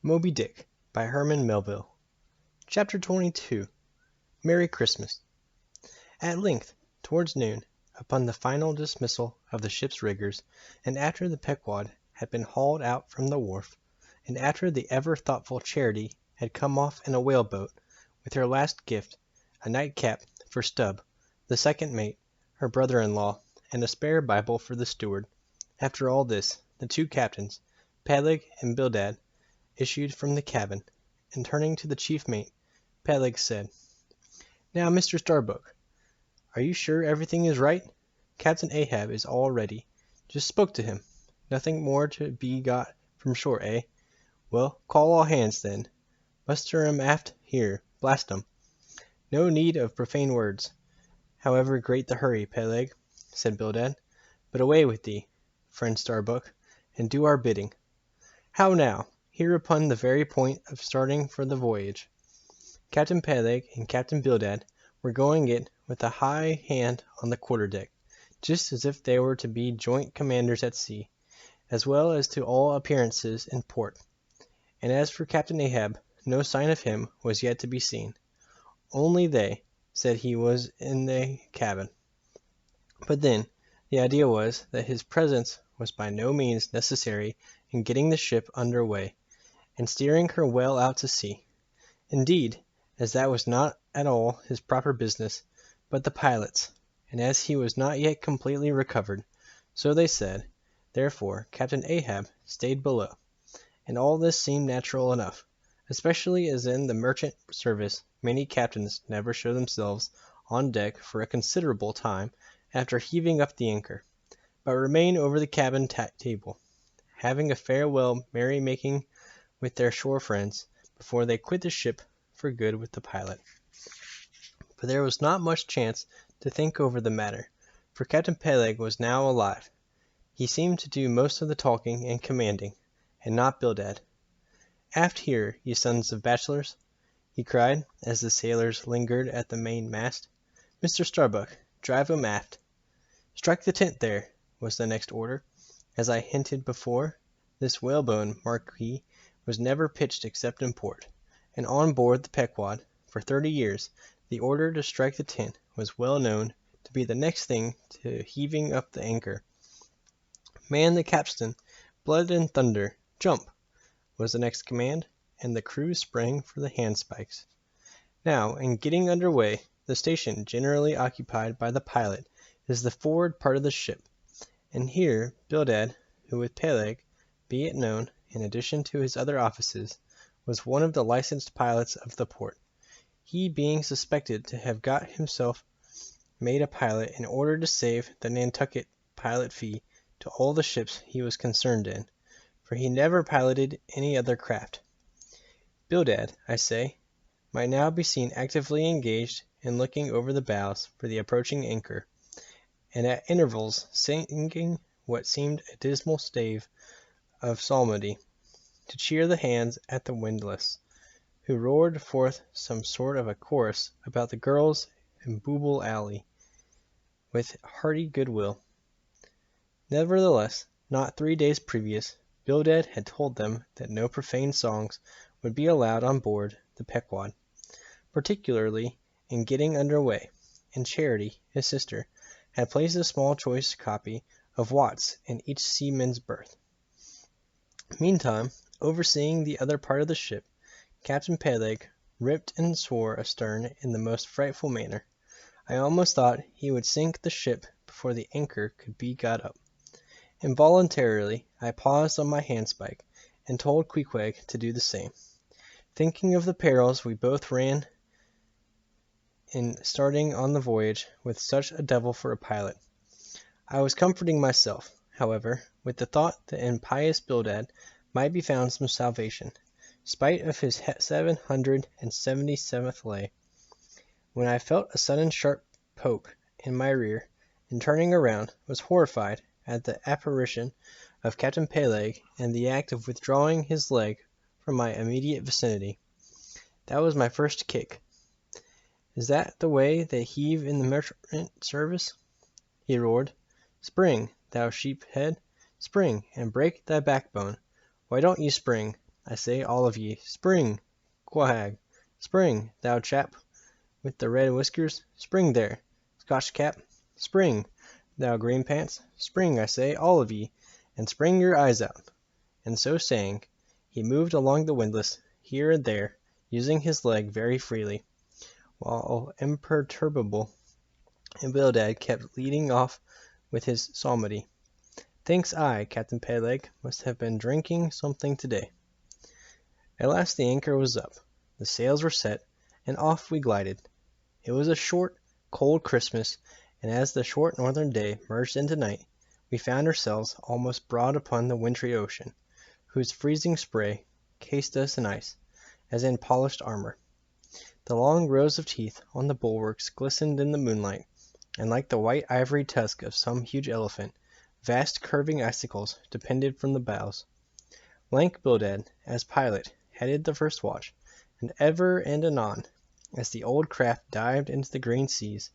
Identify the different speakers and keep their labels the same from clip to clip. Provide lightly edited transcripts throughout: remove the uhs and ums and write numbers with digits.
Speaker 1: Moby Dick by Herman Melville. Chapter 22. Merry Christmas. At length, towards noon, upon the final dismissal of the ship's riggers, and after the Pequod had been hauled out from the wharf, and after the ever-thoughtful Charity had come off in a whale-boat with her last gift, a nightcap for Stubb, the second mate, her brother-in-law, and a spare Bible for the steward, after all this, the two captains, Peleg and Bildad, issued from the cabin, and turning to the chief mate, Peleg said, "Now, Mr. Starbuck, are you sure everything is right? Captain Ahab is all ready. Just spoke to him. Nothing more to be got from shore, eh? Well, call all hands, then. Muster 'em aft here. Blast 'em. No need of profane words, however great the hurry, Peleg," said Bildad. "But away with thee, friend Starbuck, and do our bidding. How now, here upon the very point of starting for the voyage." Captain Peleg and Captain Bildad were going it with a high hand on the quarter-deck, just as if they were to be joint commanders at sea, as well as to all appearances in port. And as for Captain Ahab, no sign of him was yet to be seen. Only they said he was in the cabin. But then, the idea was that his presence was by no means necessary in getting the ship under way, and steering her well out to sea. Indeed, as that was not at all his proper business, but the pilot's, and as he was not yet completely recovered, so they said, therefore Captain Ahab stayed below. And all this seemed natural enough, especially as in the merchant service many captains never show themselves on deck for a considerable time after heaving up the anchor, but remain over the cabin table, having a farewell merry-making with their shore friends before they quit the ship for good with the pilot. But there was not much chance to think over the matter, for Captain Peleg was now alive. He seemed to do most of the talking and commanding, and not Bildad. "Aft here, ye sons of bachelors," he cried, as the sailors lingered at the main-mast. "Mr. Starbuck, drive 'em aft." "Strike the tent there," was the next order. As I hinted before, this whalebone, mark ye, was never pitched except in port, and on board the Pequod, for 30 years, the order to strike the tent was well known to be the next thing to heaving up the anchor. "Man the capstan, blood and thunder, jump!" was the next command, and the crew sprang for the handspikes. Now, in getting under way, the station generally occupied by the pilot is the forward part of the ship, and here Bildad, who with Peleg, be it known, in addition to his other offices, was one of the licensed pilots of the port, he being suspected to have got himself made a pilot in order to save the Nantucket pilot fee to all the ships he was concerned in, for he never piloted any other craft. Bildad, I say, might now be seen actively engaged in looking over the bows for the approaching anchor, and at intervals singing what seemed a dismal stave of psalmody, to cheer the hands at the windlass, who roared forth some sort of a chorus about the girls in Booble Alley, with hearty goodwill. Nevertheless, not 3 days previous, Bildad had told them that no profane songs would be allowed on board the Pequod, particularly in getting under way, and Charity, his sister, had placed a small choice copy of Watts in each seaman's berth. Meantime, overseeing the other part of the ship, Captain Peleg ripped and swore astern in the most frightful manner. I almost thought he would sink the ship before the anchor could be got up. Involuntarily I paused on my handspike, and told Queequeg to do the same, thinking of the perils we both ran in starting on the voyage with such a devil for a pilot. I was comforting myself, however, with the thought that in pious Bildad might be found some salvation, spite of his 777th lay, when I felt a sudden sharp poke in my rear, and turning around, was horrified at the apparition of Captain Peleg in the act of withdrawing his leg from my immediate vicinity. That was my first kick. "Is that the way they heave in the merchant service?" he roared. "Spring, thou sheep-head, spring, and break thy backbone. Why don't you spring? I say, all of ye, spring, quahag, spring, thou chap with the red whiskers, spring there, Scotch cap, spring, thou green pants, spring, I say, all of ye, and spring your eyes out. And so saying, he moved along the windlass, here and there, using his leg very freely, while imperturbable Bildad kept leading off with his psalmody. Thinks I, Captain Peleg must have been drinking something today. At last the anchor was up, the sails were set, and off we glided. It was a short, cold Christmas, and as the short northern day merged into night, we found ourselves almost broad upon the wintry ocean, whose freezing spray cased us in ice, as in polished armor. The long rows of teeth on the bulwarks glistened in the moonlight, and like the white ivory tusk of some huge elephant, vast curving icicles depended from the bows. Lank Bildad, as pilot, headed the first watch, and ever and anon, as the old craft dived into the green seas,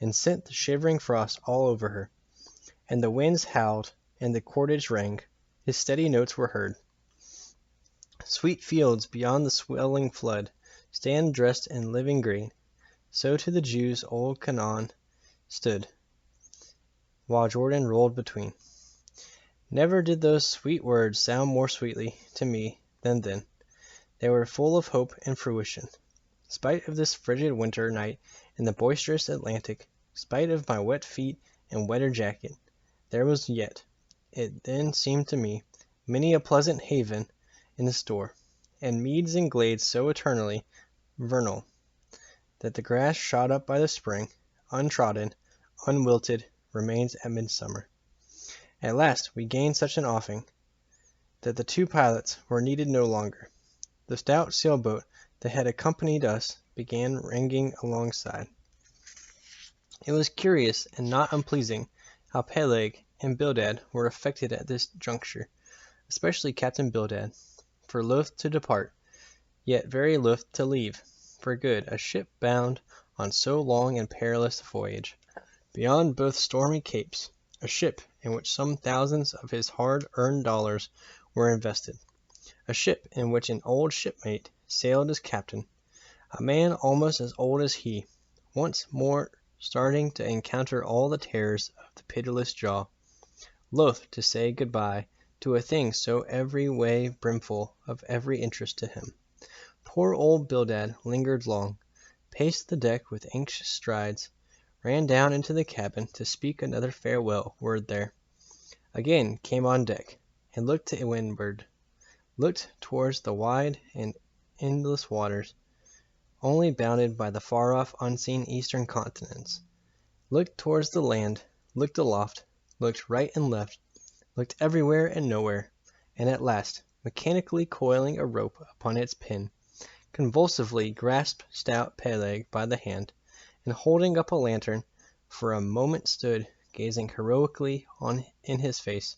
Speaker 1: and sent the shivering frost all over her, and the winds howled, and the cordage rang, his steady notes were heard. Sweet fields beyond the swelling flood stand dressed in living green, so to the Jews old Canaan stood, while Jordan rolled between. Never did those sweet words sound more sweetly to me than then. They were full of hope and fruition. Spite of this frigid winter night in the boisterous Atlantic, spite of my wet feet and wetter jacket, there was yet, it then seemed to me, many a pleasant haven in the store, and meads and glades so eternally vernal, that the grass shot up by the spring, untrodden, unwilted, remains at midsummer. At last we gained such an offing, that the two pilots were needed no longer. The stout sailboat that had accompanied us began ringing alongside. It was curious and not unpleasing how Peleg and Bildad were affected at this juncture, especially Captain Bildad, for loath to depart, yet very loath to leave, for good, a ship bound on so long and perilous a voyage, beyond both stormy capes, a ship in which some thousands of his hard-earned dollars were invested, a ship in which an old shipmate sailed as captain, a man almost as old as he, once more starting to encounter all the terrors of the pitiless jaw, loath to say good-bye to a thing so every way brimful of every interest to him. Poor old Bildad lingered long, paced the deck with anxious strides, ran down into the cabin to speak another farewell word there, again came on deck, and looked to windward, looked towards the wide and endless waters, only bounded by the far-off unseen eastern continents, looked towards the land, looked aloft, looked right and left, looked everywhere and nowhere, and at last, mechanically coiling a rope upon its pin, convulsively grasped stout Peleg by the hand, and holding up a lantern, for a moment stood gazing heroically on in his face,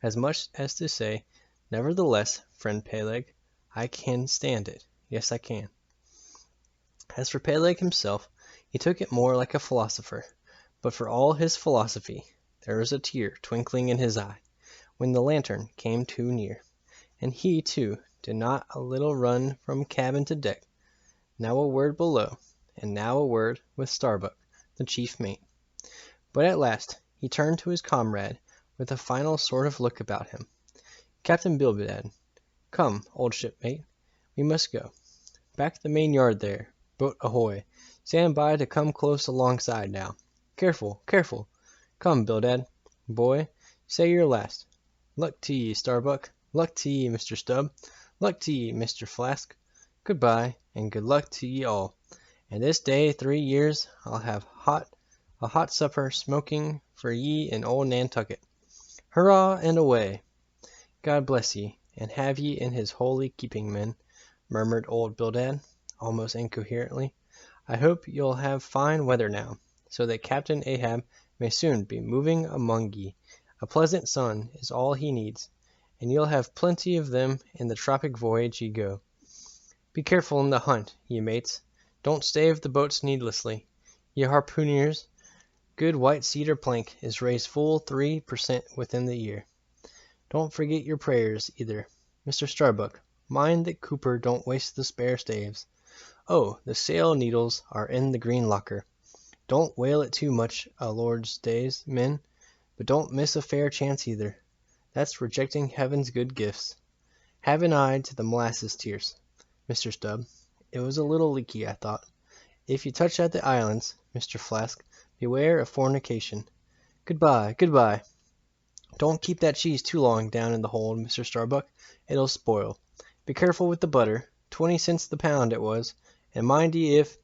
Speaker 1: as much as to say, "Nevertheless, friend Peleg, I can stand it. Yes, I can." As for Peleg himself, he took it more like a philosopher, but for all his philosophy, there was a tear twinkling in his eye, when the lantern came too near, and he, too, did not a little run from cabin to deck, now a word below, and now a word with Starbuck, the chief mate. But at last he turned to his comrade with a final sort of look about him. "Captain Bildad, come, old shipmate, we must go. Back the main yard there, boat ahoy, stand by to come close alongside now. Careful, careful! Come, Bildad, boy, say your last. Luck to ye, Starbuck, luck to ye, Mr. Stubb, luck to ye, Mr. Flask. Good-bye, and good luck to ye all. And this day 3 years I'll have a hot supper smoking for ye in old Nantucket. Hurrah and away!" "God bless ye, and have ye in his holy keeping, men," murmured old Bildad, almost incoherently. "I hope you'll have fine weather now, so that Captain Ahab may soon be moving among ye. A pleasant sun is all he needs, and you'll have plenty of them in the tropic voyage ye go. Be careful in the hunt, ye mates. Don't stave the boats needlessly. Ye harpooneers, good white cedar plank is raised full 3 per cent within the year. Don't forget your prayers, either. Mr. Starbuck, Mind that Cooper don't waste the spare staves. Oh, the sail needles are in the green locker. Don't whale it too much a Lord's days, men, but don't miss a fair chance either. That's rejecting heaven's good gifts. Have an eye to the molasses tierce, Mr. Stubb. It was a little leaky, I thought. If you touch at the islands, Mr. Flask, beware of fornication. Goodbye, goodbye. Don't keep that cheese too long down in the hold, Mr. Starbuck. It'll spoil. Be careful with the butter. 20 cents the pound it was. And mind ye if—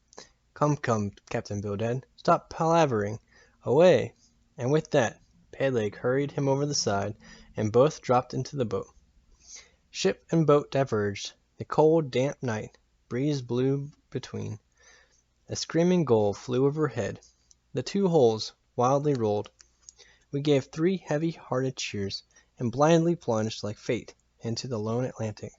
Speaker 1: Come, come, Captain Bildad, stop palavering. Away! And with that, Peg-leg hurried him over the side, and both dropped into the boat. Ship and boat diverged. The cold, damp night breeze blew between. A screaming gull flew overhead. The two hulls wildly rolled. We gave 3 heavy-hearted cheers, and blindly plunged like fate into the lone Atlantic.